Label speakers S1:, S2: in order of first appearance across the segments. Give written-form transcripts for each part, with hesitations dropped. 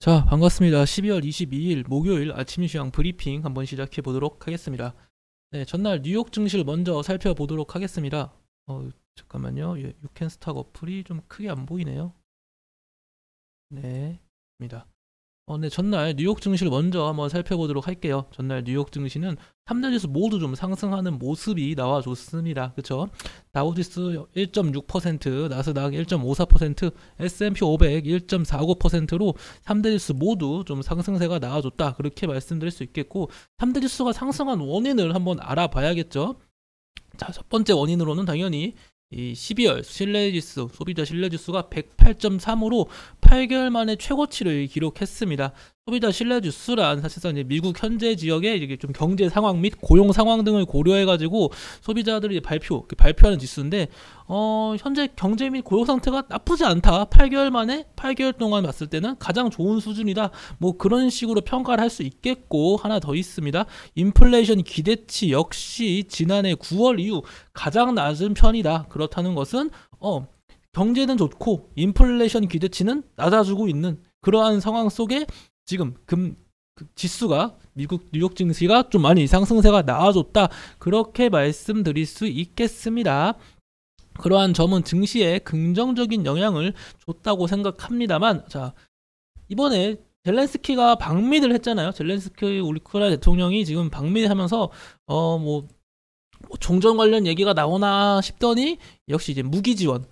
S1: 자, 반갑습니다. 12월 22일 목요일 아침 시황 브리핑 한번 시작해 보도록 하겠습니다. 네, 전날 뉴욕 증시를 먼저 살펴보도록 하겠습니다. 잠깐만요. 유캔스탁 어플이 좀 크게 안 보이네요. 네, 입니다. 네, 전날 뉴욕 증시를 먼저 한번 살펴보도록 할게요. 전날 뉴욕 증시는 3대 지수 모두 좀 상승하는 모습이 나와줬습니다. 그쵸? 다우지수 1.6%, 나스닥 1.54%, S&P 500 1.49%로 3대 지수 모두 좀 상승세가 나와줬다. 그렇게 말씀드릴 수 있겠고, 3대 지수가 상승한 원인을 한번 알아봐야겠죠? 자, 첫 번째 원인으로는 당연히 이 12월 신뢰지수, 소비자 신뢰지수가 108.3으로 8개월 만에 최고치를 기록했습니다. 소비자 신뢰지수란 사실상 이제 미국 현재 지역의 이게 좀 경제 상황 및 고용 상황 등을 고려해가지고 소비자들이 발표하는 지수인데, 현재 경제 및 고용 상태가 나쁘지 않다. 8개월 만에 8개월 동안 봤을 때는 가장 좋은 수준이다. 뭐 그런 식으로 평가를 할 수 있겠고, 하나 더 있습니다. 인플레이션 기대치 역시 지난해 9월 이후 가장 낮은 편이다. 그렇다는 것은 경제는 좋고 인플레이션 기대치는 낮아지고 있는 그러한 상황 속에 지금 지수가 미국 뉴욕 증시가 좀 많이 상승세가 나와줬다. 그렇게 말씀드릴 수 있겠습니다. 그러한 점은 증시에 긍정적인 영향을 줬다고 생각합니다만, 자, 이번에 젤렌스키가 방미를 했잖아요. 젤렌스키 우크라이나 대통령이 지금 방미를 하면서 종전 관련 얘기가 나오나 싶더니 역시 이제 무기 지원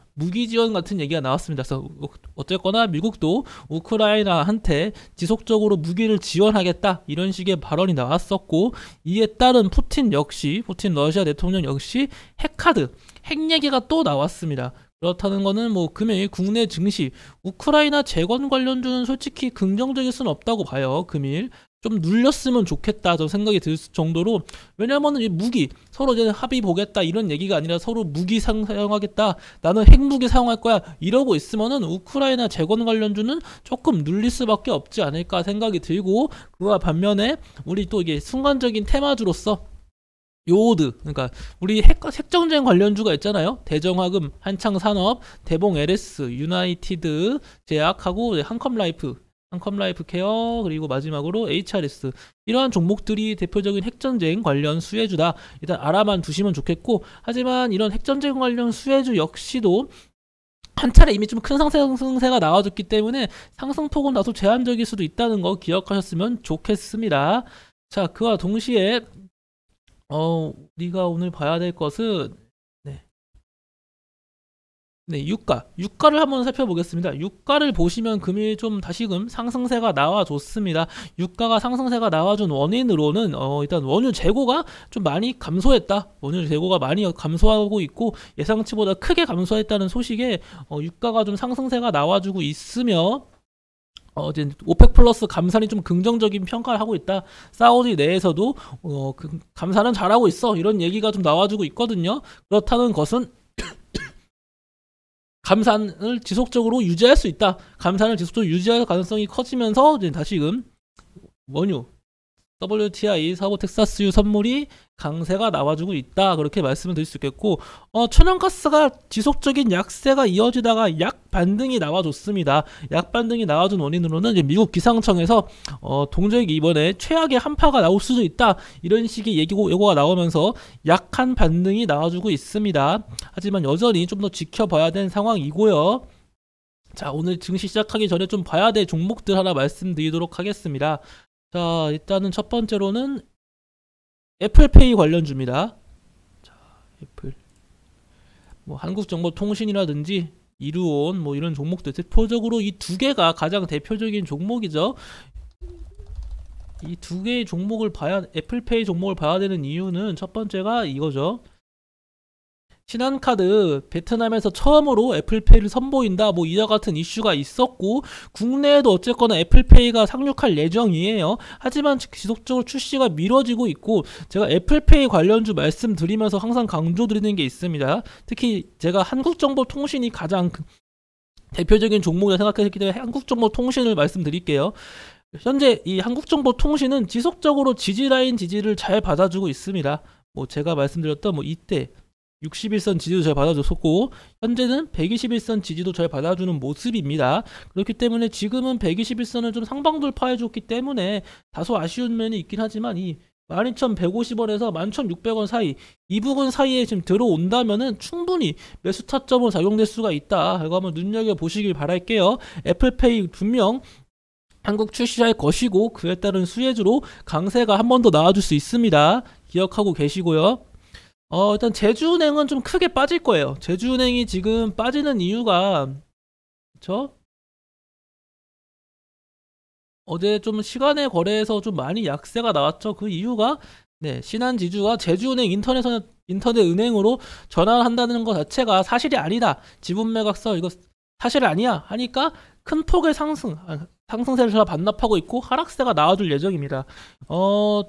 S1: 같은 얘기가 나왔습니다. 그래서 어쨌거나 미국도 우크라이나한테 지속적으로 무기를 지원하겠다 이런 식의 발언이 나왔었고, 이에 따른 푸틴 러시아 대통령 역시 핵 얘기가 또 나왔습니다. 그렇다는 거는 뭐 금일 국내 증시 우크라이나 재건 관련주는 솔직히 긍정적일 수는 없다고 봐요. 금일 좀 눌렸으면 좋겠다 저 생각이 들 정도로, 왜냐면은 이 무기 서로 이제 합의 보겠다 이런 얘기가 아니라 서로 무기 사용하겠다, 나는 핵무기 사용할 거야 이러고 있으면은 우크라이나 재건 관련주는 조금 눌릴 수밖에 없지 않을까 생각이 들고, 그와 반면에 우리 또 이게 순간적인 테마주로서 요오드, 그러니까 우리 핵정쟁 관련주가 있잖아요. 대정화금, 한창산업, 대봉 LS, 유나이티드 제약하고 한컴라이프 케어, 그리고 마지막으로 HRS, 이러한 종목들이 대표적인 핵전쟁 관련 수혜주다. 일단 알아만 두시면 좋겠고, 하지만 이런 핵전쟁 관련 수혜주 역시도 한 차례 이미 좀 큰 상승세가 나와줬기 때문에 상승폭은 다소 제한적일 수도 있다는 거 기억하셨으면 좋겠습니다. 자, 그와 동시에 우리가 오늘 봐야 될 것은 유가를 한번 살펴보겠습니다. 유가를 보시면 금일 좀 다시금 상승세가 나와줬습니다. 유가가 상승세가 나와준 원인으로는 일단 원유 재고가 좀 많이 감소했다. 원유 재고가 많이 감소하고 있고 예상치보다 크게 감소했다는 소식에 유가가 좀 상승세가 나와주고 있으며, 이제 오펙 플러스 감산이 좀 긍정적인 평가를 하고 있다. 사우디 내에서도 감산은 잘하고 있어 이런 얘기가 좀 나와주고 있거든요. 그렇다는 것은 감산을 지속적으로 유지할 수 있다. 감산을 지속적으로 유지할 가능성이 커지면서 이제 다시금 원유 WTI 사고 텍사스유 선물이 강세가 나와주고 있다. 그렇게 말씀을 드릴 수 있겠고, 천연가스가 지속적인 약세가 이어지다가 약 반등이 나와줬습니다. 약 반등이 나와준 원인으로는 이제 미국 기상청에서 동절기 이번에 최악의 한파가 나올 수도 있다. 이런 식의 예고가 나오면서 약한 반등이 나와주고 있습니다. 하지만 여전히 좀 더 지켜봐야 되는 상황이고요. 자, 오늘 증시 시작하기 전에 좀 봐야 될 종목들 하나 말씀드리도록 하겠습니다. 자, 일단은 첫 번째로는 애플페이 관련주입니다. 자, 애플. 한국정보통신이라든지 이루온 이런 종목들, 대표적으로 이 두 개가 가장 대표적인 종목이죠. 이 두 개의 종목을 애플페이 종목을 봐야 되는 이유는 첫 번째가 이거죠. 신한카드 베트남에서 처음으로 애플페이를 선보인다 이와 같은 이슈가 있었고, 국내에도 어쨌거나 애플페이가 상륙할 예정이에요. 하지만 지속적으로 출시가 미뤄지고 있고, 제가 애플페이 관련주 말씀드리면서 항상 강조드리는 게 있습니다. 특히 제가 한국정보통신이 가장 대표적인 종목이라 생각했기 때문에 한국정보통신을 말씀드릴게요. 현재 이 한국정보통신은 지속적으로 지지라인 지지를 잘 받아주고 있습니다. 제가 말씀드렸던 이때 61선 지지도 잘 받아줬었고 현재는 121선 지지도 잘 받아주는 모습입니다. 그렇기 때문에 지금은 121선을 좀 상방 돌파해줬기 때문에 다소 아쉬운 면이 있긴 하지만 이 12,150원에서 11,600원 사이 이 부분 사이에 지금 들어온다면은 충분히 매수 타점으로 작용될 수가 있다. 이거 한번 눈여겨보시길 바랄게요. 애플페이 분명 한국 출시할 것이고 그에 따른 수혜주로 강세가 한 번 더 나와줄 수 있습니다. 기억하고 계시고요. 일단 제주은행은 좀 크게 빠질 거예요. 제주은행이 지금 빠지는 이유가 그쵸? 어제 좀 시간의 거래에서 좀 많이 약세가 나왔죠. 그 이유가 네, 신한지주가 제주은행 인터넷 은행으로 전환한다는 것 자체가 사실이 아니다. 지분 매각서 이거 사실 아니야 하니까 큰 폭의 상승세를 반납하고 있고 하락세가 나와줄 예정입니다.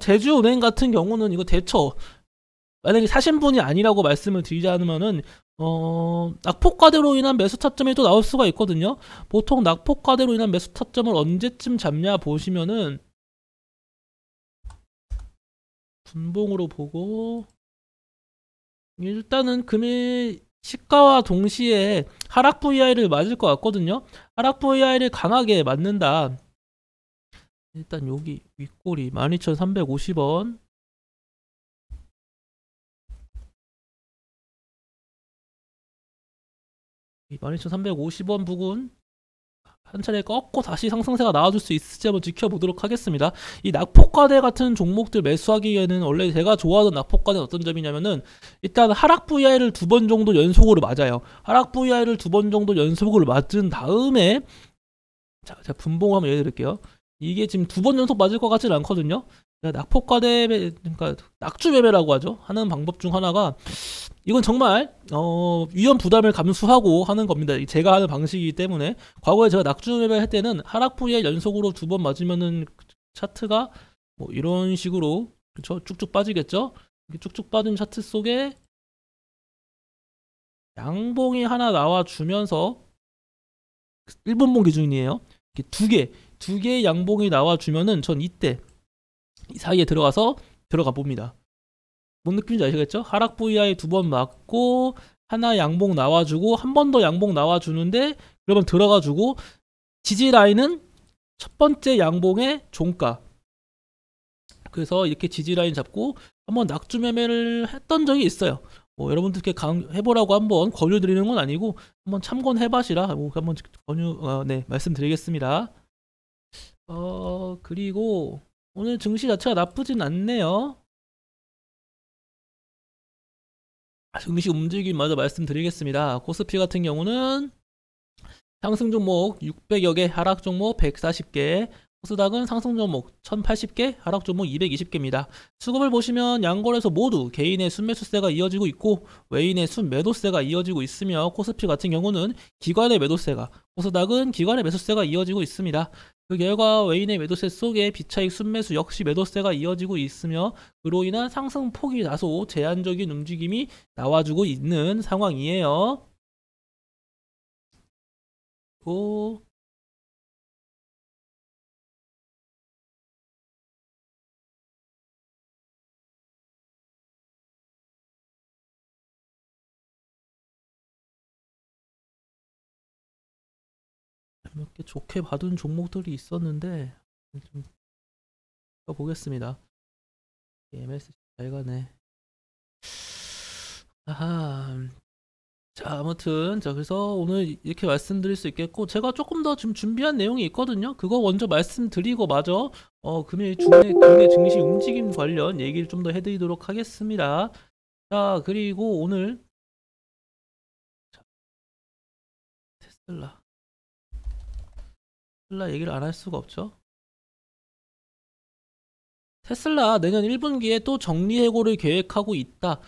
S1: 제주은행 같은 경우는 이거 대처 만약에 사신 분이 아니라고 말씀을 드리자면은 낙폭과대로 인한 매수 타점이 또 나올 수가 있거든요. 보통 낙폭과대로 인한 매수 타점을 언제쯤 잡냐 보시면은 분봉으로 보고 일단은 금일 시가와 동시에 하락 VI를 맞을 것 같거든요. 하락 VI를 강하게 맞는다. 일단 여기 윗꼬리 12,350원 12,350원 부근 한 차례 꺾고 다시 상승세가 나와줄 수 있을지 한번 지켜보도록 하겠습니다. 이 낙폭과대 같은 종목들 매수하기에는 원래 제가 좋아하던 낙폭과대는 어떤 점이냐면은 일단 하락 VI를 2번 정도 연속으로 맞아요. 하락 VI를 2번 정도 연속으로 맞은 다음에 자, 제가 분봉 한번 예를 들게요. 이게 지금 2번 연속 맞을 것 같지는 않거든요. 낙폭과대 그러니까 낙주 매매라고 하죠. 하는 방법 중 하나가 이건 정말 위험 부담을 감수하고 하는 겁니다. 제가 하는 방식이기 때문에 과거에 제가 낙주 매매를 할 때는 하락 VI 연속으로 2번 맞으면은 차트가 뭐 이런 식으로 그쵸? 쭉쭉 빠지겠죠. 이렇게 쭉쭉 빠진 차트 속에 양봉이 하나 나와주면서 1분봉 기준이에요. 이렇게 두 개의 양봉이 나와주면은 전 이때 이 사이에 들어가 봅니다. 뭔 느낌인지 아시겠죠? 하락 VI 2번 맞고 하나 양봉 나와주고 한 번 더 양봉 나와주는데 그러면 들어가주고 지지 라인은 첫 번째 양봉의 종가. 그래서 이렇게 지지 라인 잡고 한번 낙주 매매를 했던 적이 있어요. 여러분들께 해보라고 한번 권유드리는 건 아니고 한번 참고해봐시라 한번 말씀드리겠습니다. 그리고 오늘 증시 자체가 나쁘진 않네요. 증시 움직임마저 말씀드리겠습니다. 코스피 같은 경우는 상승 종목 600여 개, 하락 종목 140개, 코스닥은 상승 종목 1080개, 하락 종목 220개입니다. 수급을 보시면 양거래소 모두 개인의 순매수세가 이어지고 있고 외인의 순매도세가 이어지고 있으며 코스피 같은 경우는 기관의 매도세가, 코스닥은 기관의 매수세가 이어지고 있습니다. 그 결과 외인의 매도세 속에 비차익 순매수 역시 매도세가 이어지고 있으며 그로 인한 상승폭이 다소 제한적인 움직임이 나와주고 있는 상황이에요. 몇 개 좋게 봐둔 종목들이 있었는데 좀 보겠습니다. MSC 잘 가네. 아하. 자, 아무튼 그래서 오늘 이렇게 말씀드릴 수 있겠고 제가 조금 더 지금 준비한 내용이 있거든요. 그거 먼저 말씀드리고 마저 금일 국내 증시 움직임 관련 얘기를 좀 더 해드리도록 하겠습니다. 자, 그리고 오늘 테슬라 얘기를 안 할 수가 없죠. 테슬라 내년 1분기에 또 정리해고를 계획하고 있다.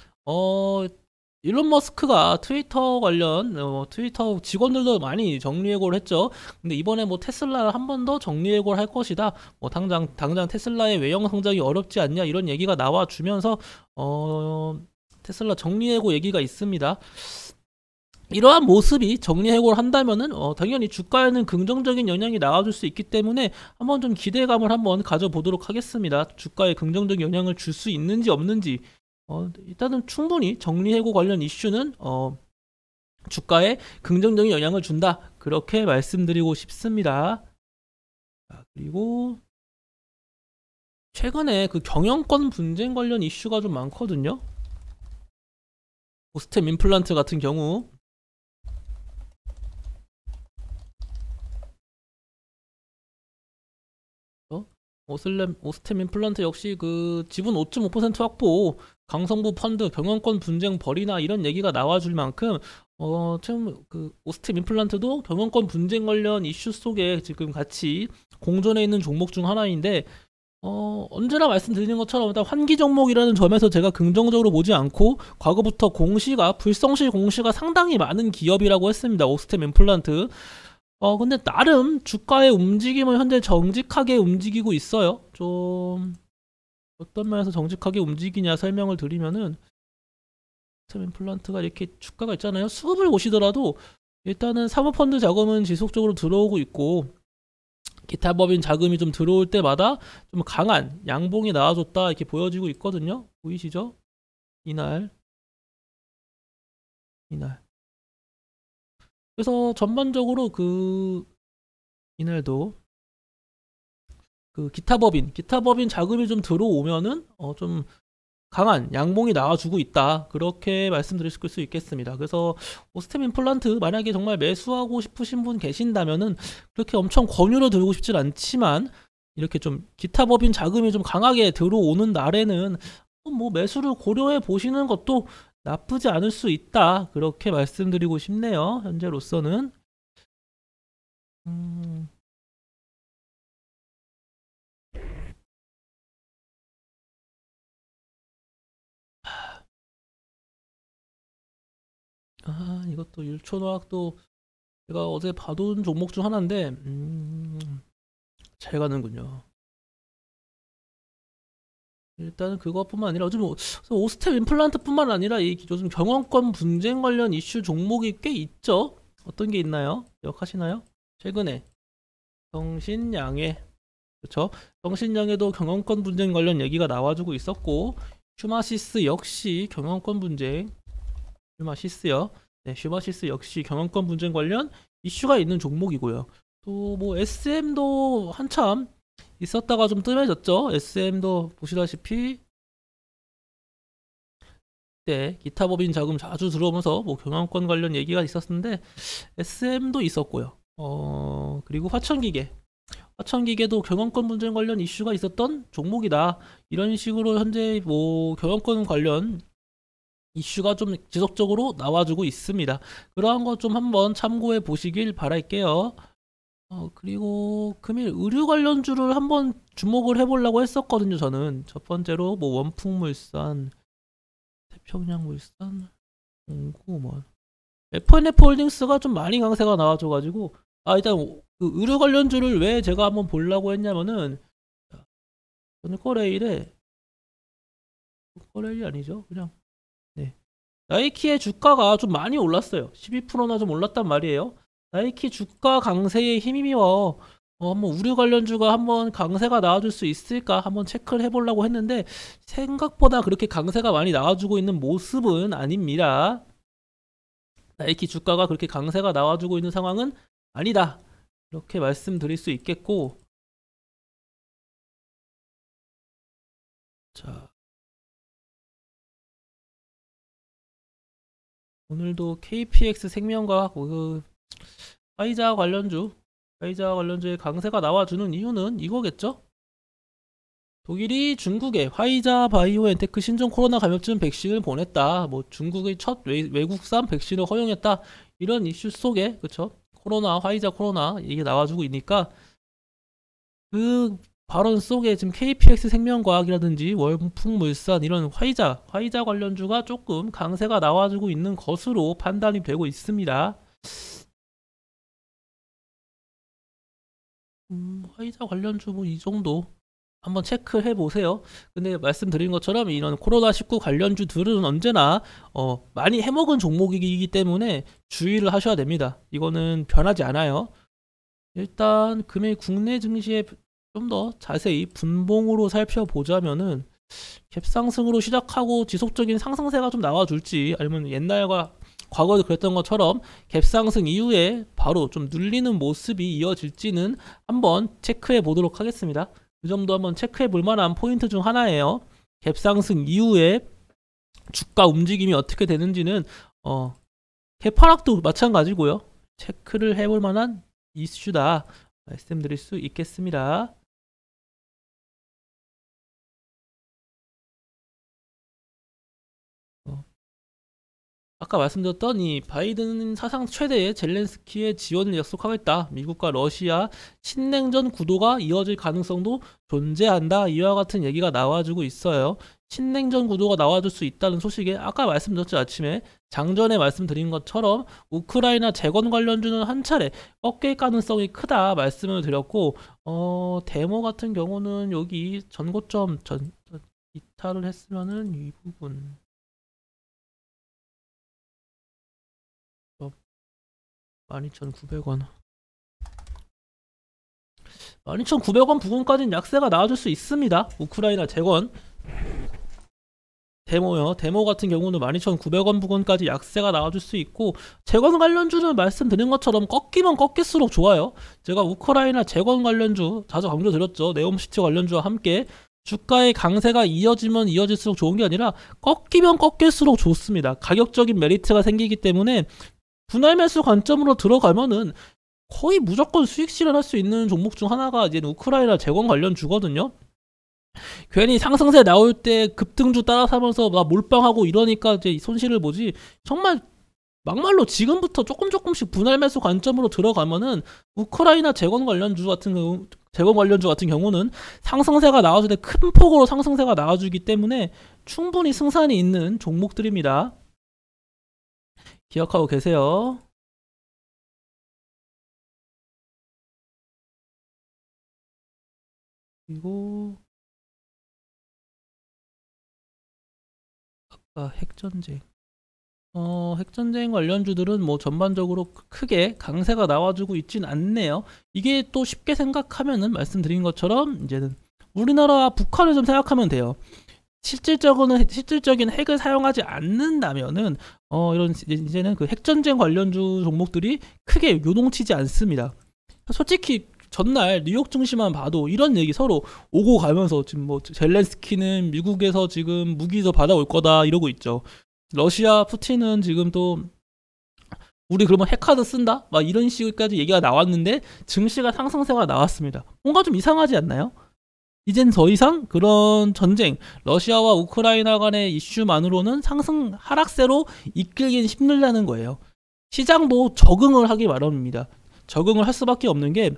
S1: 일론 머스크가 트위터 관련 트위터 직원들도 많이 정리해고를 했죠. 근데 이번에 테슬라를 한 번 더 정리해고를 할 것이다. 당장 테슬라의 외형 성장이 어렵지 않냐 이런 얘기가 나와주면서 테슬라 정리해고 얘기가 있습니다. 이러한 모습이 정리해고를 한다면은 당연히 주가에는 긍정적인 영향이 나와줄 수 있기 때문에 한번 좀 기대감을 한번 가져보도록 하겠습니다. 주가에 긍정적인 영향을 줄 수 있는지 없는지 일단은 충분히 정리해고 관련 이슈는 주가에 긍정적인 영향을 준다. 그렇게 말씀드리고 싶습니다. 자, 그리고 최근에 그 경영권 분쟁 관련 이슈가 좀 많거든요. 오스템 임플란트 같은 경우 오스템 임플란트 역시 그 지분 5.5% 확보, 강성부 펀드 경영권 분쟁 벌이나 이런 얘기가 나와줄 만큼 지금 그 오스템 임플란트도 경영권 분쟁 관련 이슈 속에 지금 같이 공존해 있는 종목 중 하나인데 언제나 말씀드리는 것처럼 일단 환기 종목이라는 점에서 제가 긍정적으로 보지 않고 과거부터 불성실 공시가 상당히 많은 기업이라고 했습니다. 오스템 임플란트. 근데 나름 주가의 움직임은 현재 정직하게 움직이고 있어요. 좀 어떤 면에서 정직하게 움직이냐 설명을 드리면은 오스템 임플란트가 이렇게 주가가 있잖아요. 수급을 보시더라도 일단은 사모펀드 자금은 지속적으로 들어오고 있고 기타 법인 자금이 좀 들어올 때마다 좀 강한 양봉이 나와줬다 이렇게 보여지고 있거든요. 보이시죠? 이날 그래서 전반적으로 이날도 그 기타 법인 자금이 좀 들어오면은 좀 강한 양봉이 나와주고 있다. 그렇게 말씀드릴 수 있겠습니다. 그래서 오스템 임플란트 만약에 정말 매수하고 싶으신 분 계신다면은 그렇게 엄청 권유로 들고 싶진 않지만 이렇게 좀 기타 법인 자금이 좀 강하게 들어오는 날에는 뭐 매수를 고려해 보시는 것도 나쁘지 않을 수 있다. 그렇게 말씀드리고 싶네요. 현재로서는. 이것도 율촌화학도 제가 어제 봐둔 종목 중 하나인데 잘 가는군요. 일단은 그것뿐만 아니라 요즘 오스템 임플란트뿐만 아니라 이 요즘 경영권 분쟁 관련 이슈 종목이 꽤 있죠. 어떤 게 있나요? 기억하시나요? 최근에 정신양해, 그렇죠? 정신양해도 경영권 분쟁 관련 얘기가 나와주고 있었고 슈마시스 역시 경영권 분쟁, 슈마시스요. 네, 슈마시스 역시 경영권 분쟁 관련 이슈가 있는 종목이고요. 또 뭐 SM도 한참 있었다가 좀 뜸해졌죠. SM도 보시다시피 네, 기타 법인 자금 자주 들어오면서 뭐 경영권 관련 얘기가 있었는데 SM도 있었고요. 그리고 화천기계도 경영권 분쟁 관련 이슈가 있었던 종목이다. 이런 식으로 현재 뭐 경영권 관련 이슈가 좀 지속적으로 나와주고 있습니다. 그러한 거 좀 한번 참고해 보시길 바랄게요. 그리고 금일 의류 관련주를 한번 주목을 해보려고 했었거든요. 저는 첫 번째로 뭐 원풍물산, 태평양물산, 공구먼, FNF 홀딩스가 좀 많이 강세가 나와줘가지고 일단 그 의류 관련주를 왜 제가 한번 보려고 했냐면은 저는 코레일이 아니죠. 그냥 네. 나이키의 주가가 좀 많이 올랐어요. 12%나 좀 올랐단 말이에요. 나이키 주가 강세에 힘입어 한번 우류 관련주가 한번 강세가 나와줄 수 있을까 한번 체크를 해보려고 했는데 생각보다 그렇게 강세가 많이 나와주고 있는 모습은 아닙니다. 나이키 주가가 그렇게 강세가 나와주고 있는 상황은 아니다. 이렇게 말씀드릴 수 있겠고, 자, 오늘도 KPX 생명과학 그 화이자 관련주의 강세가 나와주는 이유는 이거겠죠? 독일이 중국에 화이자 바이오엔테크 신종 코로나 감염증 백신을 보냈다. 뭐 중국의 첫 외국산 백신을 허용했다. 이런 이슈 속에 그쵸? 화이자 코로나 이게 나와주고 있으니까 그 발언 속에 지금 KPX 생명과학이라든지 월풍물산 이런 화이자 관련주가 조금 강세가 나와주고 있는 것으로 판단이 되고 있습니다. 화이자 관련주 뭐 이 정도 한번 체크해 보세요. 근데 말씀드린 것처럼 이런 코로나19 관련주들은 언제나 많이 해먹은 종목이기 때문에 주의를 하셔야 됩니다. 이거는 변하지 않아요. 일단 금일 국내 증시에 좀 더 자세히 분봉으로 살펴보자면은 갭 상승으로 시작하고 지속적인 상승세가 좀 나와줄지, 아니면 옛날과 과거에 그랬던 것처럼 갭 상승 이후에 바로 좀 눌리는 모습이 이어질지는 한번 체크해 보도록 하겠습니다. 그 점도 한번 체크해 볼 만한 포인트 중 하나예요. 갭 상승 이후에 주가 움직임이 어떻게 되는지는 갭 하락도 마찬가지고요. 체크를 해볼 만한 이슈다 말씀드릴 수 있겠습니다. 아까 말씀드렸던 이 바이든 사상 최대의 젤렌스키의 지원을 약속하겠다. 미국과 러시아 신냉전 구도가 이어질 가능성도 존재한다. 이와 같은 얘기가 나와주고 있어요. 신냉전 구도가 나와줄 수 있다는 소식에 아까 말씀드렸죠. 아침에 장전에 말씀드린 것처럼 우크라이나 재건 관련주는 한 차례 꺾일 가능성이 크다 말씀을 드렸고, 데모 같은 경우는 여기 전고점 이탈을 했으면은 이 부분 12,900원 12,900원 부근까지는 약세가 나와줄 수 있습니다. 우크라이나 재건 데모요. 데모 같은 경우는 12,900원 부근까지 약세가 나와줄 수 있고, 재건 관련주는 말씀드린 것처럼 꺾이면 꺾일수록 좋아요. 제가 우크라이나 재건 관련주 자주 강조드렸죠. 네옴시티 관련주와 함께 주가의 강세가 이어지면 이어질수록 좋은 게 아니라 꺾이면 꺾일수록 좋습니다. 가격적인 메리트가 생기기 때문에 분할 매수 관점으로 들어가면은 거의 무조건 수익 실현할 수 있는 종목 중 하나가 이제 우크라이나 재건 관련주거든요. 괜히 상승세 나올 때 급등주 따라 사면서 막 몰빵하고 이러니까 이제 손실을 보지, 정말 막말로 지금부터 조금씩 분할 매수 관점으로 들어가면은 우크라이나 재건 관련주 같은 경우는 상승세가 나와줄 때 큰 폭으로 상승세가 나와주기 때문에 충분히 승산이 있는 종목들입니다. 기억하고 계세요. 그리고 아까 핵전쟁 관련주들은 뭐 전반적으로 크게 강세가 나와주고 있진 않네요. 이게 또 쉽게 생각하면은 말씀드린 것처럼 이제는 우리나라와 북한을 좀 생각하면 돼요. 실질적인 핵을 사용하지 않는다면은 이런 이제는 그 핵전쟁 관련주 종목들이 크게 요동치지 않습니다. 솔직히 전날 뉴욕 증시만 봐도 이런 얘기 서로 오고 가면서 지금 뭐 젤렌스키는 미국에서 지금 무기 더 받아올 거다 이러고 있죠. 러시아 푸틴은 지금 또 우리 그러면 핵카드 쓴다? 막 이런 식까지 얘기가 나왔는데 증시가 상승세가 나왔습니다. 뭔가 좀 이상하지 않나요? 이젠 더 이상 그런 전쟁, 러시아와 우크라이나 간의 이슈만으로는 상승 하락세로 이끌긴 힘들다는 거예요. 시장도 적응을 하기 마련입니다. 적응을 할 수밖에 없는 게,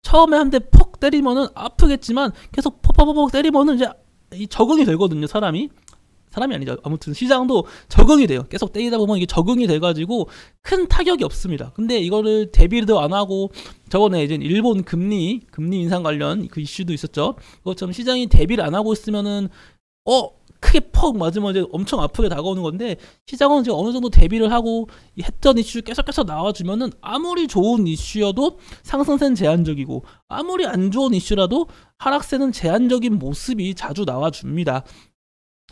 S1: 처음에 한 대 퍽 때리면은 아프겠지만 계속 퍽퍽퍽 때리면은 이제 적응이 되거든요. 사람이 아니죠. 아무튼 시장도 적응이 돼요. 계속 때리다 보면 이게 적응이 돼가지고 큰 타격이 없습니다. 근데 이거를 대비도 안 하고, 저번에 이제 일본 금리 인상 관련 그 이슈도 있었죠. 그것처럼 시장이 대비를 안 하고 있으면은 크게 퍽 맞으면 이제 엄청 아프게 다가오는 건데, 시장은 이제 어느 정도 대비를 하고 이 했던 이슈 계속해서 나와주면은 아무리 좋은 이슈여도 상승세는 제한적이고, 아무리 안 좋은 이슈라도 하락세는 제한적인 모습이 자주 나와줍니다.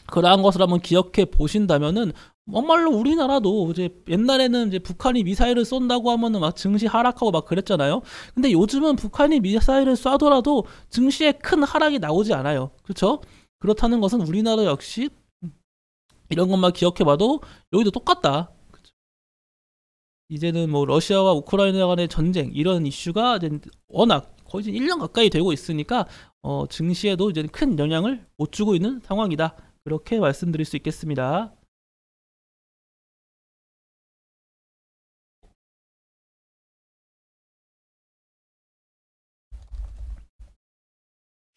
S1: 그러한 것을 한번 기억해 보신다면은, 정말로 우리나라도 이제 옛날에는 이제 북한이 미사일을 쏜다고 하면은 막 증시 하락하고 막 그랬잖아요. 근데 요즘은 북한이 미사일을 쏴더라도 증시에 큰 하락이 나오지 않아요. 그렇죠? 그렇다는 것은 우리나라 역시 이런 것만 기억해봐도 여기도 똑같다. 이제는 뭐 러시아와 우크라이나 간의 전쟁 이런 이슈가 이제 워낙 거의 이제 1년 가까이 되고 있으니까 증시에도 이제 큰 영향을 못 주고 있는 상황이다. 그렇게 말씀드릴 수 있겠습니다.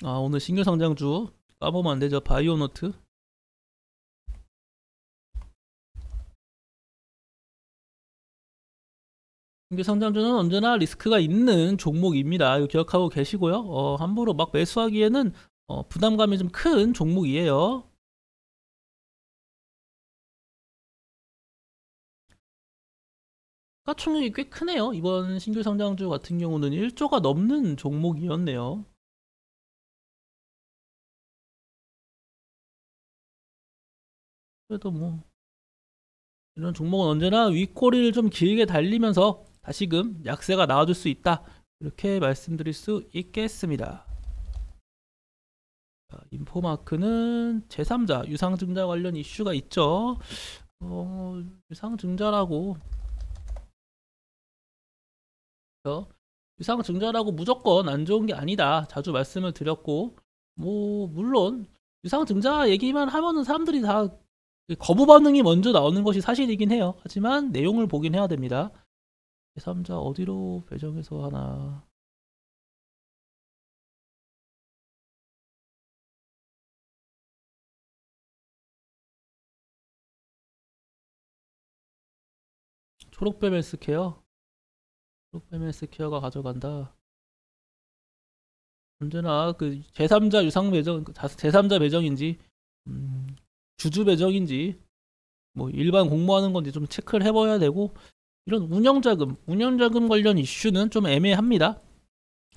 S1: 오늘 신규 상장주 까보면 안 되죠. 바이오노트. 신규 상장주는 언제나 리스크가 있는 종목입니다. 이거 기억하고 계시고요. 함부로 막 매수하기에는 부담감이 좀 큰 종목이에요. 가총액이 꽤 크네요. 이번 신규 상장주 같은 경우는 1조가 넘는 종목이었네요. 그래도 뭐 이런 종목은 언제나 윗꼬리를 좀 길게 달리면서 다시금 약세가 나와줄 수 있다, 이렇게 말씀드릴 수 있겠습니다. 자, 인포마크는 제3자 유상증자 관련 이슈가 있죠. 유상증자라고 유상증자라고 무조건 안 좋은 게 아니다, 자주 말씀을 드렸고, 뭐 물론 유상증자 얘기만 하면은 사람들이 다 거부 반응이 먼저 나오는 것이 사실이긴 해요. 하지만 내용을 보긴 해야 됩니다. 제3자 어디로 배정해서 하나. 초록뱀 헬스케어, 초록뱀 헬스케어가 가져간다. 언제나 그 제3자 유상 배정, 제3자 배정인지 주주 배정인지 뭐 일반 공모하는 건지 좀 체크를 해봐야 되고, 이런 운영자금 관련 이슈는 좀 애매합니다.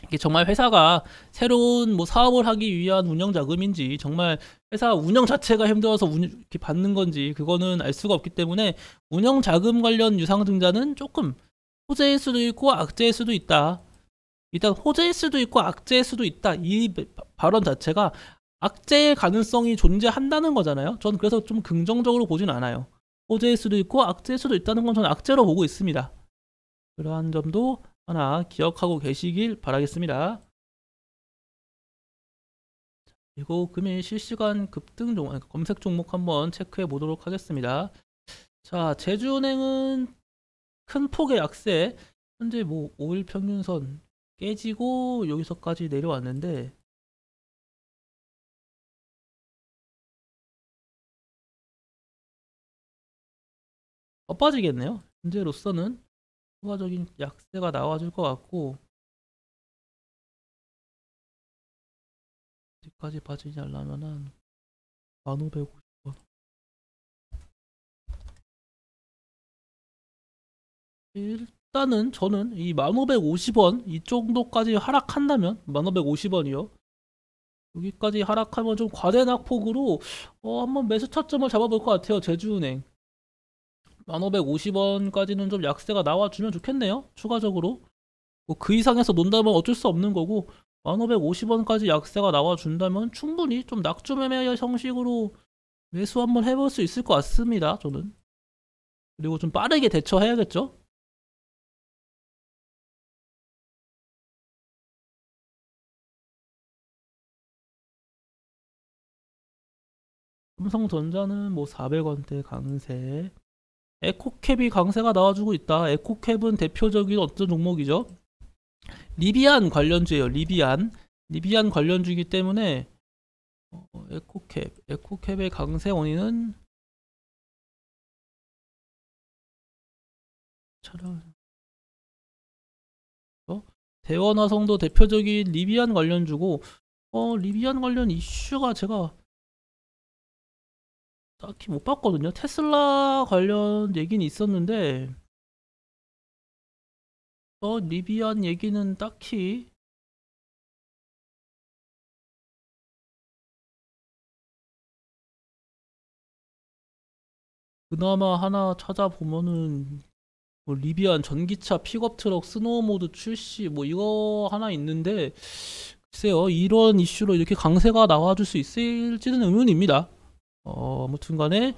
S1: 이게 정말 회사가 새로운 뭐 사업을 하기 위한 운영자금인지, 정말 회사 운영 자체가 힘들어서 이렇게 받는 건지, 그거는 알 수가 없기 때문에 운영자금 관련 유상증자는 조금 호재일 수도 있고 악재일 수도 있다. 일단 호재일 수도 있고 악재일 수도 있다, 이 발언 자체가 악재의 가능성이 존재한다는 거잖아요. 전 그래서 좀 긍정적으로 보진 않아요. 호재일 수도 있고 악재일 수도 있다는 건 저는 악재로 보고 있습니다. 그러한 점도 하나 기억하고 계시길 바라겠습니다. 그리고 금일 실시간 급등 종목, 검색 종목 한번 체크해 보도록 하겠습니다. 자, 제주은행은 큰 폭의 약세, 현재 뭐 5일 평균선 깨지고 여기서까지 내려왔는데, 더 빠지겠네요. 현재로서는 추가적인 약세가 나와줄 것 같고, 어디까지 빠지냐면은 1550원. 일단은 저는 이 1550원 이 정도까지 하락한다면, 1550원이요, 여기까지 하락하면 좀 과대 낙폭으로 한번 매수 타점을 잡아볼 것 같아요. 제주은행 1550원까지는 좀 약세가 나와주면 좋겠네요. 추가적으로 뭐 그 이상에서 논다면 어쩔 수 없는 거고, 1550원까지 약세가 나와준다면 충분히 좀 낙주 매매 형식으로 매수 한번 해볼 수 있을 것 같습니다, 저는. 그리고 좀 빠르게 대처해야겠죠. 삼성전자는 뭐 400원대 강세, 에코캡이 강세가 나와주고 있다. 에코캡은 대표적인 어떤 종목이죠? 리비안 관련주예요. 리비안 관련주이기 때문에 에코캡의 강세 원인은 대원화성도 대표적인 리비안 관련주고, 리비안 관련 이슈가 제가 딱히 못 봤거든요. 테슬라 관련 얘기는 있었는데 리비안 얘기는 딱히 그나마 하나 찾아보면은 뭐 리비안 전기차 픽업 트럭 스노우 모드 출시 뭐 이거 하나 있는데, 글쎄요, 이런 이슈로 이렇게 강세가 나와줄 수 있을지는 의문입니다. 아무튼 간에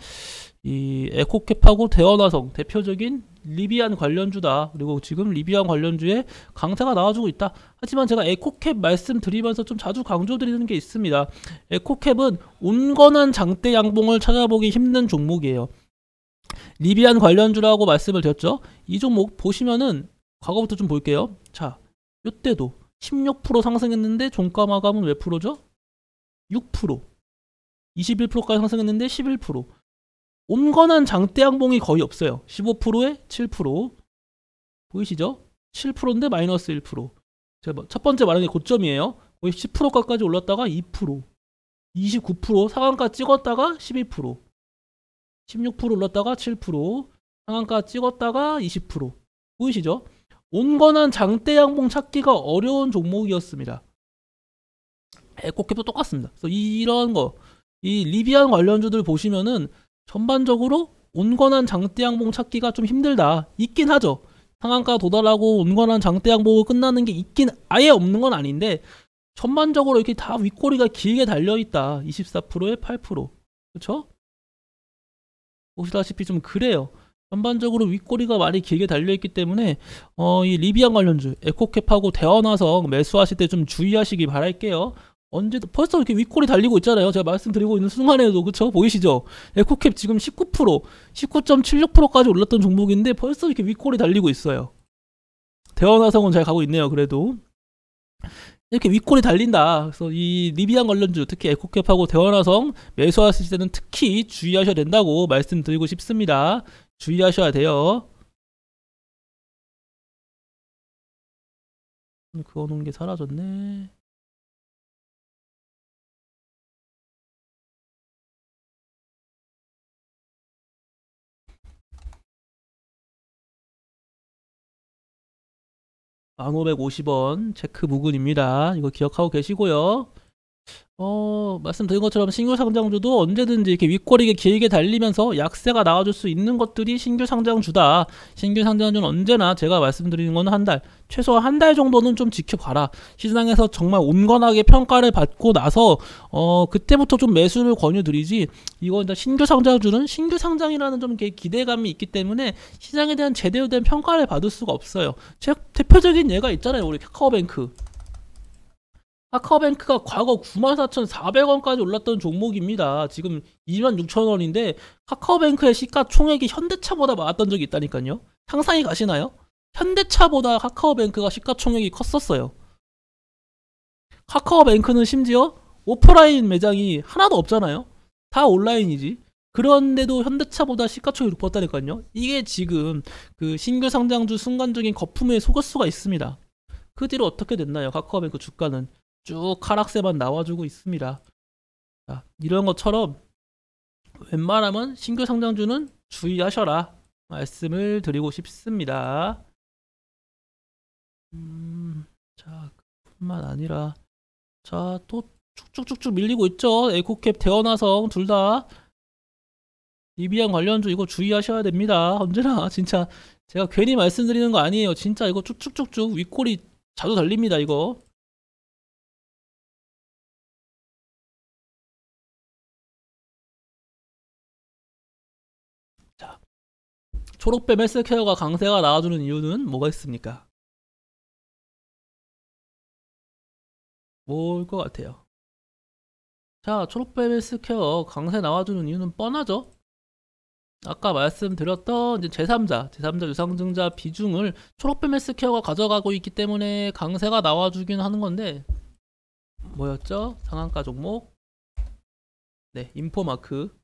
S1: 이 에코캡하고 대원화성 대표적인 리비안 관련주다. 그리고 지금 리비안 관련주에 강세가 나와주고 있다. 하지만 제가 에코캡 말씀드리면서 좀 자주 강조드리는 게 있습니다. 에코캡은 온건한 장대 양봉을 찾아보기 힘든 종목이에요. 리비안 관련주라고 말씀을 드렸죠. 이 종목 보시면은 과거부터 좀 볼게요. 자, 이때도 16% 상승했는데 종가 마감은 몇 프로죠? 6%. 21%까지 상승했는데 11%. 온건한 장대 양봉이 거의 없어요. 15%에 7%. 보이시죠? 7%인데 마이너스 1%. 제가 첫 번째 말한 게 고점이에요. 거의 10%까지 올랐다가 2%, 29%, 상한가 찍었다가 12%, 16% 올랐다가 7%, 상한가 찍었다가 20%. 보이시죠? 온건한 장대 양봉 찾기가 어려운 종목이었습니다. 에코캡도 똑같습니다. 그래서 이런 거, 이 리비안 관련주들 보시면은 전반적으로 온건한 장대 양봉 찾기가 좀 힘들다. 있긴 하죠. 상한가 도달하고 온건한 장대 양봉을 끝나는 게 있긴 아예 없는 건 아닌데 전반적으로 이렇게 다 윗꼬리가 길게 달려있다. 24%에 8%. 그쵸? 보시다시피 좀 그래요. 전반적으로 윗꼬리가 많이 길게 달려있기 때문에 이 리비안 관련주 에코캡하고 대원화성 매수하실 때 좀 주의하시기 바랄게요. 언제도 벌써 이렇게 윗꼬리 달리고 있잖아요. 제가 말씀드리고 있는 순간에도 그쵸? 보이시죠? 에코캡 지금 19%, 19.76%까지 올랐던 종목인데 벌써 이렇게 윗꼬리 달리고 있어요. 대원화성은 잘 가고 있네요. 그래도 이렇게 윗골이 달린다. 그래서 이 리비안 관련주, 특히 에코캡하고 대원화성 매수하실 때는 특히 주의하셔야 된다고 말씀드리고 싶습니다. 주의하셔야 돼요. 그거 놓은 게 사라졌네. 만 550원 체크 부근입니다. 이거 기억하고 계시고요. 말씀드린 것처럼 신규 상장주도 언제든지 이렇게 윗꼬리게 길게 달리면서 약세가 나와줄 수 있는 것들이 신규 상장주다. 신규 상장주는 언제나 제가 말씀드리는 건 한 달, 최소한 한 달 정도는 좀 지켜봐라. 시장에서 정말 온건하게 평가를 받고 나서 그때부터 좀 매수를 권유드리지. 이거 일단 신규 상장주는 신규 상장이라는 좀 이렇게 기대감이 있기 때문에 시장에 대한 제대로 된 평가를 받을 수가 없어요. 제 대표적인 예가 있잖아요. 우리 카카오뱅크. 카카오뱅크가 과거 94,400원까지 올랐던 종목입니다. 지금 26,000원인데 카카오뱅크의 시가총액이 현대차보다 많았던 적이 있다니까요. 상상이 가시나요? 현대차보다 카카오뱅크가 시가총액이 컸었어요. 카카오뱅크는 심지어 오프라인 매장이 하나도 없잖아요. 다 온라인이지. 그런데도 현대차보다 시가총액이 높았다니까요. 이게 지금 그 신규 상장주 순간적인 거품에 속을 수가 있습니다. 그 뒤로 어떻게 됐나요? 카카오뱅크 주가는 쭉 하락세만 나와주고 있습니다. 자, 이런 것처럼 웬만하면 신규 상장주는 주의하셔라 말씀을 드리고 싶습니다. 자, 뿐만 아니라 자, 또 쭉쭉쭉쭉 밀리고 있죠. 에코캡, 대원화성 둘 다 리비안 관련주 이거 주의하셔야 됩니다. 언제나 진짜 제가 괜히 말씀드리는 거 아니에요. 진짜 이거 쭉쭉쭉쭉 윗골이 자주 달립니다. 이거. 자, 초록뱀 헬스케어가 강세가 나와주는 이유는 뭐가 있습니까? 뭘 것 같아요? 자, 초록뱀 헬스케어 강세 나와주는 이유는 뻔하죠? 아까 말씀드렸던 이제 제3자 유상증자 비중을 초록뱀 헬스케어가 가져가고 있기 때문에 강세가 나와주긴 하는 건데 뭐였죠? 상한가 종목? 네, 인포마크.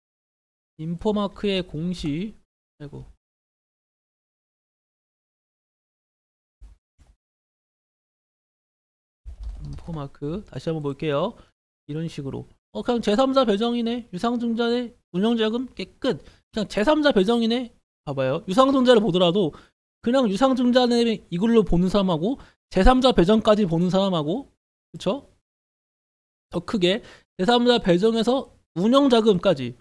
S1: 인포마크의 공시. 아이고. 인포마크. 다시 한번 볼게요. 이런 식으로. 그냥 제3자 배정이네. 유상증자의 운영자금 깨끗. 그냥 제3자 배정이네. 봐봐요. 유상증자를 보더라도 그냥 유상증자는 이걸로 보는 사람하고 제3자 배정까지 보는 사람하고 그쵸? 더 크게 제3자 배정에서 운영자금까지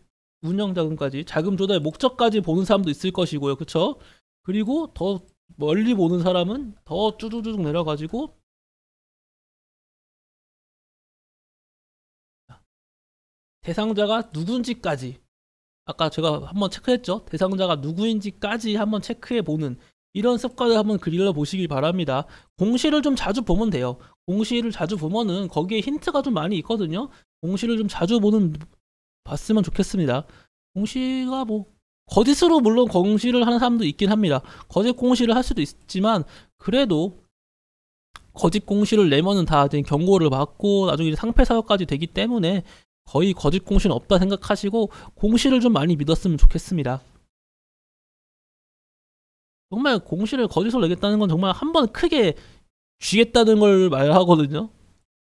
S1: 자금 조달 목적까지 보는 사람도 있을 것이고요. 그쵸? 그리고 더 멀리 보는 사람은 더 쭈쭈쭈 내려가지고 대상자가 누군지까지 아까 제가 한번 체크했죠. 대상자가 누구인지까지 한번 체크해보는 이런 습관을 한번 그릴러 보시길 바랍니다. 공시를 좀 자주 보면 돼요. 공시를 자주 보면은 거기에 힌트가 좀 많이 있거든요. 공시를 좀 자주 봤으면 좋겠습니다. 공시가 뭐 거짓으로 물론 공시를 하는 사람도 있긴 합니다. 거짓 공시를 할 수도 있지만 그래도 거짓 공시를 내면은 다 이제 경고를 받고 나중에 상패 사유까지 되기 때문에 거의 거짓 공시는 없다 생각하시고 공시를 좀 많이 믿었으면 좋겠습니다. 정말 공시를 거짓으로 내겠다는 건 정말 한 번 크게 쥐겠다는 걸 말하거든요.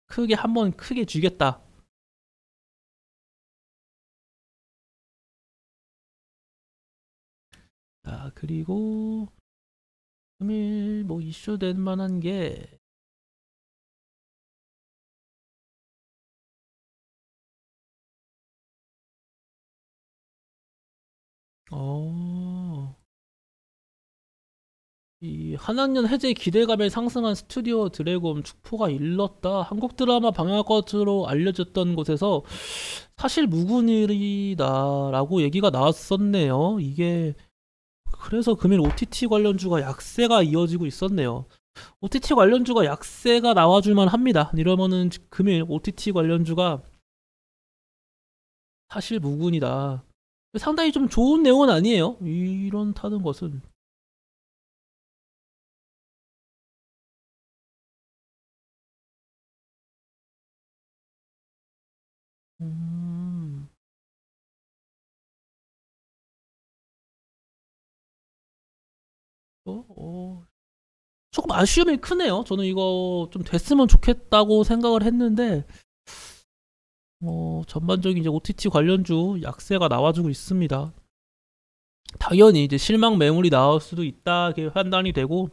S1: 크게 한 번 크게 쥐겠다. 자, 그리고 금일 뭐 이슈될 만한 게 어. 이 한 학년 해제 기대감에 상승한 스튜디오 드래곤 축포가 일렀다. 한국 드라마 방영것으로 알려졌던 곳에서 사실 무근일이다라고 얘기가 나왔었네요. 이게 그래서 금일 OTT 관련주가 약세가 이어지고 있었네요. OTT 관련주가 약세가 나와줄만 합니다. 이러면은 금일 OTT 관련주가 사실 무근이다. 상당히 좀 좋은 내용은 아니에요. 이런 타는 것은. 음, 조금 아쉬움이 크네요. 저는 이거 좀 됐으면 좋겠다고 생각을 했는데, 전반적인 이제 OTT 관련주 약세가 나와주고 있습니다. 당연히 이제 실망 매물이 나올 수도 있다, 이렇게 판단이 되고,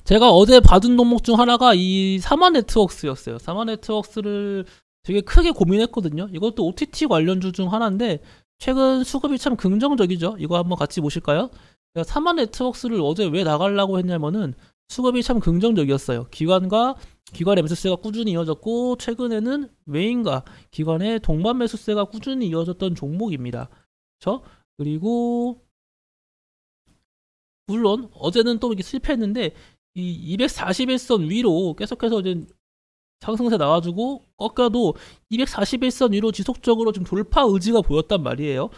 S1: 제가 어제 받은 종목 중 하나가 이 사마 네트워크스였어요. 사마 네트워크스를 되게 크게 고민했거든요. 이것도 OTT 관련주 중 하나인데, 최근 수급이 참 긍정적이죠. 이거 한번 같이 보실까요? 제가 사마 네트워크스를 어제 왜 나가려고 했냐면은, 수급이 참 긍정적이었어요. 기관의 매수세가 꾸준히 이어졌고, 최근에는 외인과 기관의 동반 매수세가 꾸준히 이어졌던 종목입니다. 그쵸? 그리고 물론 어제는 또 이렇게 실패했는데 이 241선 위로 계속해서 이제 상승세 나와주고 꺾여도 241선 위로 지속적으로 좀 돌파 의지가 보였단 말이에요.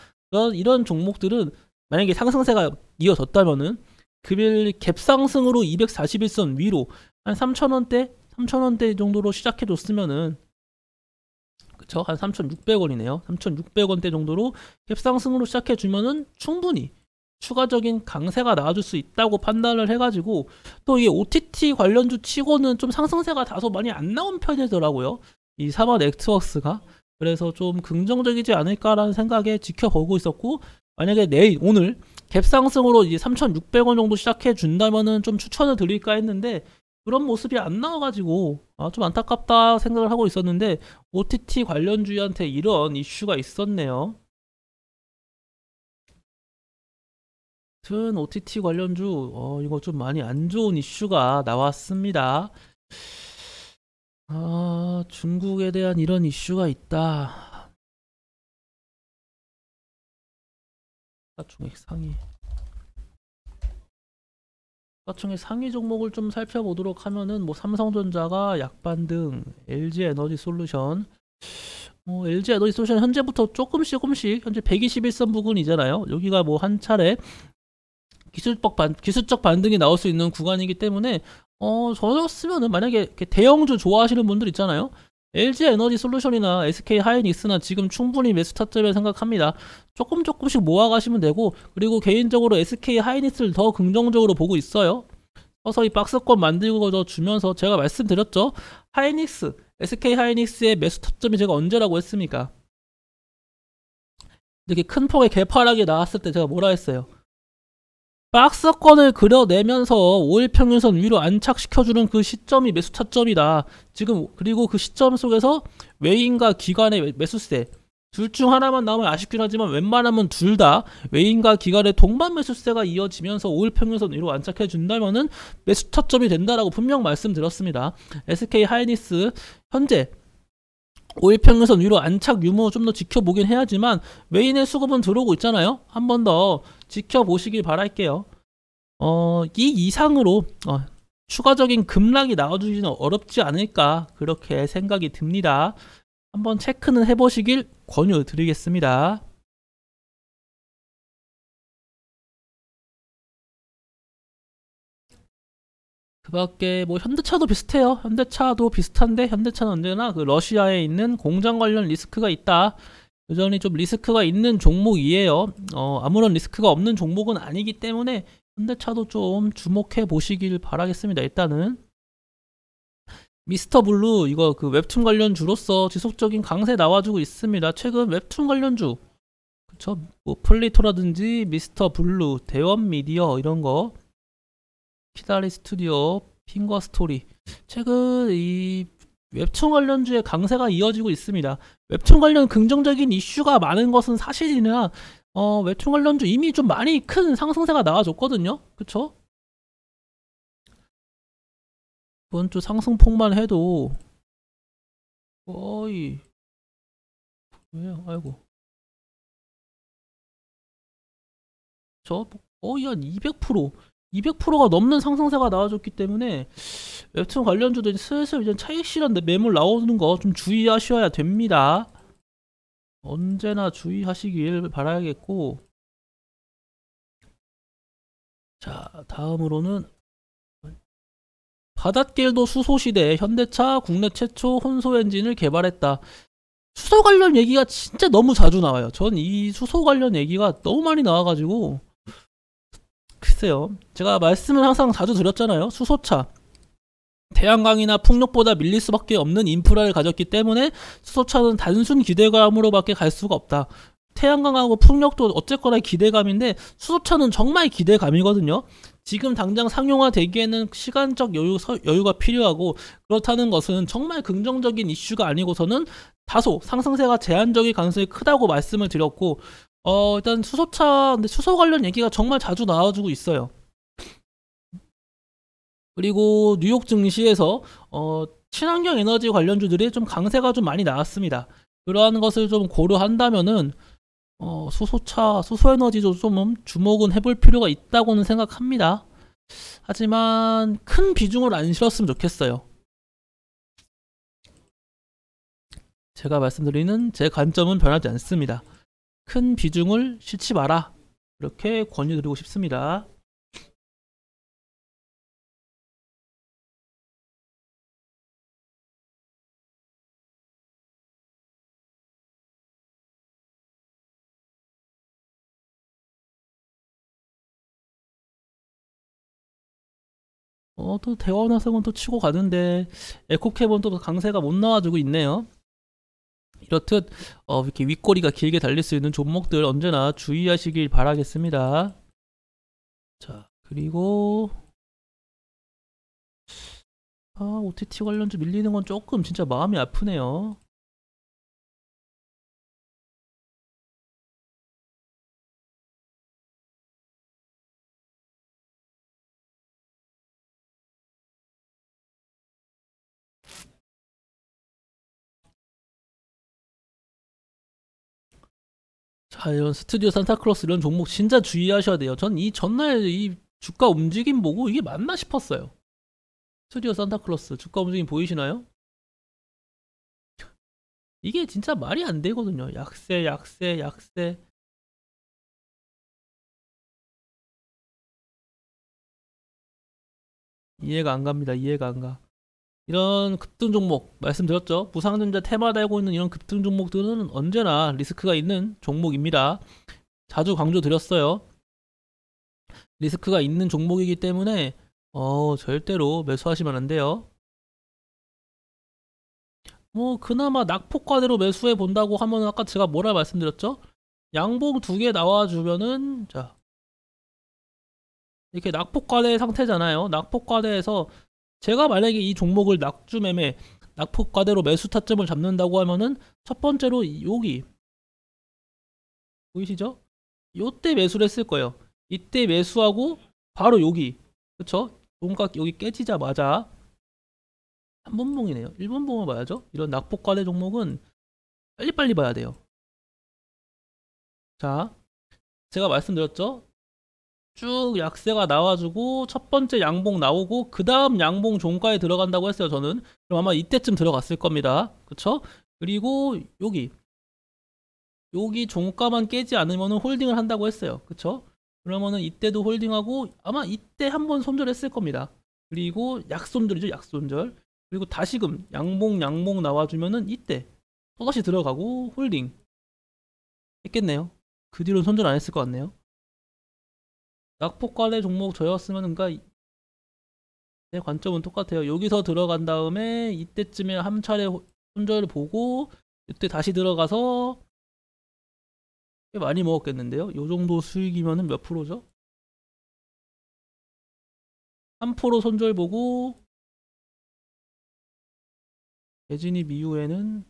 S1: 이런 종목들은 만약에 상승세가 이어졌다면은 금일 갭상승으로 241선 위로 한 3,000원대 정도로 시작해줬으면은, 그쵸? 한 3,600원이네요. 3,600원대 정도로 갭상승으로 시작해주면은 충분히 추가적인 강세가 나와줄 수 있다고 판단을 해가지고, 또 이게 OTT 관련주 치고는 좀 상승세가 다소 많이 안 나온 편이더라고요. 이 사마 네트워크스가. 그래서 좀 긍정적이지 않을까라는 생각에 지켜보고 있었고, 만약에 오늘 갭상승으로 이제 3,600원 정도 시작해 준다면은 좀 추천을 드릴까 했는데, 그런 모습이 안 나와가지고 좀 안타깝다 생각을 하고 있었는데, OTT 관련주한테 이런 이슈가 있었네요. 아무튼 OTT 관련주 이거 좀 많이 안 좋은 이슈가 나왔습니다. 중국에 대한 이런 이슈가 있다. 시가총액 상위 종목을 좀 살펴보도록 하면은 뭐 삼성전자가 약반등, LG에너지솔루션, LG에너지솔루션 현재부터 조금씩 현재 121선 부근이잖아요. 여기가 뭐 한 차례 기술적 반등이 나올 수 있는 구간이기 때문에 저였으면은 만약에 이렇게 대형주 좋아하시는 분들 있잖아요. LG 에너지 솔루션이나 SK 하이닉스나 지금 충분히 매수 타점이라 생각합니다. 조금씩 모아가시면 되고, 그리고 개인적으로 SK 하이닉스를 더 긍정적으로 보고 있어요. 서서히 박스권 만들고 주면서 제가 말씀드렸죠. SK 하이닉스의 매수 타점이 제가 언제라고 했습니까? 이렇게 큰 폭의 개파락이 나왔을 때 제가 뭐라 했어요? 박스권을 그려내면서 5일 평균선 위로 안착시켜주는 그 시점이 매수 타점이다. 지금 그리고 그 시점 속에서 외인과 기관의 매수세 둘 중 하나만 나오면 아쉽긴 하지만 웬만하면 둘 다 외인과 기관의 동반 매수세가 이어지면서 5일 평균선 위로 안착해 준다면은 매수 타점이 된다라고 분명 말씀드렸습니다. SK 하이닉스 현재 5일 평균선 위로 안착 유무 좀 더 지켜보긴 해야지만 외인의 수급은 들어오고 있잖아요. 한 번 더 지켜보시길 바랄게요. 이 이상으로 추가적인 급락이 나와주기는 어렵지 않을까 그렇게 생각이 듭니다. 한번 체크는 해보시길 권유드리겠습니다. 그 밖에 뭐 현대차도 비슷해요. 현대차도 비슷한데 현대차는 언제나 그 러시아에 있는 공장 관련 리스크가 있다. 여전히 좀 리스크가 있는 종목이에요. 아무런 리스크가 없는 종목은 아니기 때문에 현대차도 좀 주목해 보시길 바라겠습니다. 일단은 미스터 블루 이거 그 웹툰 관련주로서 지속적인 강세 나와주고 있습니다. 최근 웹툰 관련주, 그쵸? 뭐 플리토라든지 미스터 블루, 대원 미디어 이런 거, 키다리 스튜디오, 핑거 스토리, 최근 이 웹툰 관련주의 강세가 이어지고 있습니다. 웹툰 관련 긍정적인 이슈가 많은 것은 사실이나 웹툰 관련주 이미 좀 많이 큰 상승세가 나와줬거든요. 그쵸? 이번 주 상승폭만 해도 거의 왜요? 아이고 저 거의 한 200%가 넘는 상승세가 나와줬기 때문에 웹툰 관련주들이 슬슬 이제 차익 실현 매물 나오는 거 좀 주의하셔야 됩니다. 언제나 주의하시길 바라야겠고, 자 다음으로는 바닷길도 수소시대에 현대차 국내 최초 혼소 엔진을 개발했다. 수소 관련 얘기가 진짜 너무 자주 나와요. 전 이 수소 관련 얘기가 너무 많이 나와가지고 글쎄요. 제가 말씀을 항상 자주 드렸잖아요. 수소차 태양광이나 풍력보다 밀릴 수밖에 없는 인프라를 가졌기 때문에 수소차는 단순 기대감으로밖에 갈 수가 없다. 태양광하고 풍력도 어쨌거나 기대감인데 수소차는 정말 기대감이거든요. 지금 당장 상용화 되기에는 시간적 여유가 필요하고, 그렇다는 것은 정말 긍정적인 이슈가 아니고서는 다소 상승세가 제한적일 가능성이 크다고 말씀을 드렸고, 일단 수소차, 근데 수소 관련 얘기가 정말 자주 나와주고 있어요. 그리고 뉴욕 증시에서 친환경 에너지 관련주들이 좀 강세가 좀 많이 나왔습니다. 그러한 것을 좀 고려한다면은 수소차, 수소에너지도 좀 주목은 해볼 필요가 있다고는 생각합니다. 하지만 큰 비중을 안 실었으면 좋겠어요. 제가 말씀드리는 제 관점은 변하지 않습니다. 큰 비중을 실지 마라. 이렇게 권유드리고 싶습니다. 또 대원화성은 또 치고 가는데 에코캡은 또 강세가 못 나와주고 있네요. 이렇듯 이렇게 윗꼬리가 길게 달릴 수 있는 종목들 언제나 주의하시길 바라겠습니다. 자, 그리고 OTT 관련주 밀리는 건 조금 진짜 마음이 아프네요. 자, 이런 스튜디오 산타클로스 이런 종목 진짜 주의하셔야 돼요. 전 이 전날 이 주가 움직임 보고 이게 맞나 싶었어요. 스튜디오 산타클로스 주가 움직임 보이시나요? 이게 진짜 말이 안 되거든요. 약세, 약세, 약세. 이해가 안 갑니다. 이해가 안 가. 이런 급등 종목 말씀드렸죠. 무상증자 테마 달고 있는 이런 급등 종목들은 언제나 리스크가 있는 종목입니다. 자주 강조드렸어요. 리스크가 있는 종목이기 때문에 절대로 매수하시면 안 돼요. 뭐 그나마 낙폭과대로 매수해 본다고 하면 아까 제가 뭐라 말씀드렸죠? 양봉 두 개 나와주면은 자 이렇게 낙폭과대 상태잖아요. 낙폭과대에서 제가 만약에 이 종목을 낙주 매매 낙폭과대로 매수 타점을 잡는다고 하면은 첫 번째로 여기 보이시죠? 요때 매수를 했을 거예요. 이때 매수하고 바로 여기 그쵸? 종각 여기 깨지자마자 한 분봉이네요. 1분봉을 봐야죠. 이런 낙폭과대 종목은 빨리빨리 봐야 돼요. 자, 제가 말씀드렸죠. 쭉 약세가 나와주고 첫 번째 양봉 나오고 그 다음 양봉 종가에 들어간다고 했어요. 저는 그럼 아마 이때쯤 들어갔을 겁니다. 그쵸? 그리고 여기 종가만 깨지 않으면 홀딩을 한다고 했어요. 그쵸? 그러면은 이때도 홀딩하고 아마 이때 한번 손절했을 겁니다. 그리고 약손절이죠. 약손절. 그리고 다시금 양봉 나와주면은 이때 또다시 들어가고 홀딩 했겠네요. 그 뒤로는 손절 안 했을 것 같네요. 낙폭과대 종목 저였으면 그러니까 제 관점은 똑같아요. 여기서 들어간 다음에 이때쯤에 한 차례 손절을 보고 이때 다시 들어가서 꽤 많이 먹었겠는데요. 요 정도 수익이면은 몇 프로죠? 3% 손절 보고 재진입 이후에는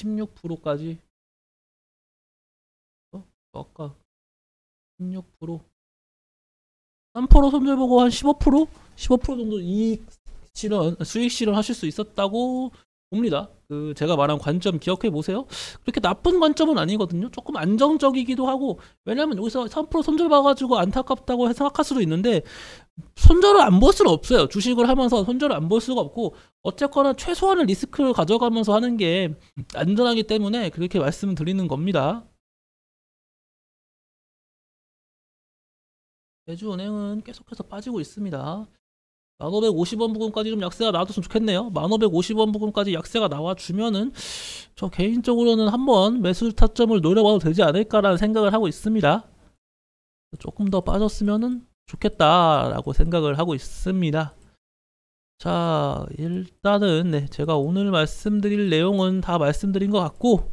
S1: 16%까지 아까 16% 3% 손절 보고 한 15%? 15% 정도 수익 실현하실 수 있었다고 봅니다. 그 제가 말한 관점 기억해 보세요. 그렇게 나쁜 관점은 아니거든요. 조금 안정적이기도 하고, 왜냐면 여기서 3% 손절 봐가지고 안타깝다고 생각할 수도 있는데 손절을 안 볼 수는 없어요. 주식을 하면서 손절을 안 볼 수가 없고, 어쨌거나 최소한의 리스크를 가져가면서 하는 게 안전하기 때문에 그렇게 말씀을 드리는 겁니다. 제주은행은 계속해서 빠지고 있습니다. 1550원 부근까지 좀 약세가 나왔으면 좋겠네요. 1550원 부근까지 약세가 나와주면은 저 개인적으로는 한번 매수 타점을 노려봐도 되지 않을까라는 생각을 하고 있습니다. 조금 더 빠졌으면은 좋겠다라고 생각을 하고 있습니다. 자, 일단은 네, 제가 오늘 말씀드릴 내용은 다 말씀드린 것 같고,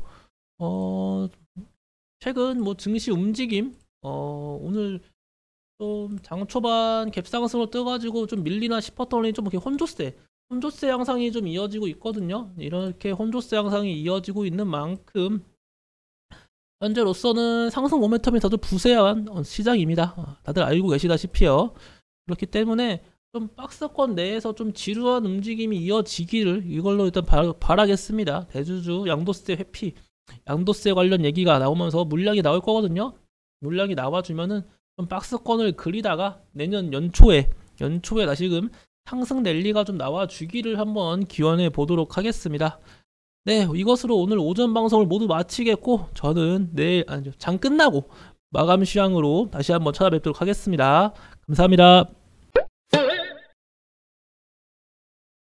S1: 최근 뭐 증시 움직임, 오늘 좀 장 초반 갭상승으로 떠가지고 좀 밀리나 싶었더니 좀 이렇게 혼조세 양상이 좀 이어지고 있거든요. 이렇게 혼조세 양상이 이어지고 있는 만큼 현재로서는 상승 모멘텀이 다들 부세한 시장입니다. 다들 알고 계시다시피요. 그렇기 때문에 좀 박스권 내에서 좀 지루한 움직임이 이어지기를 이걸로 일단 바라겠습니다. 대주주 양도세 회피, 양도세 관련 얘기가 나오면서 물량이 나올 거거든요. 물량이 나와주면은 좀 박스권을 그리다가 내년 연초에 다시금 상승 랠리가 좀 나와주기를 한번 기원해 보도록 하겠습니다. 네, 이것으로 오늘 오전 방송을 모두 마치겠고, 저는 내일 장 끝나고 마감 시황으로 다시 한번 찾아뵙도록 하겠습니다. 감사합니다.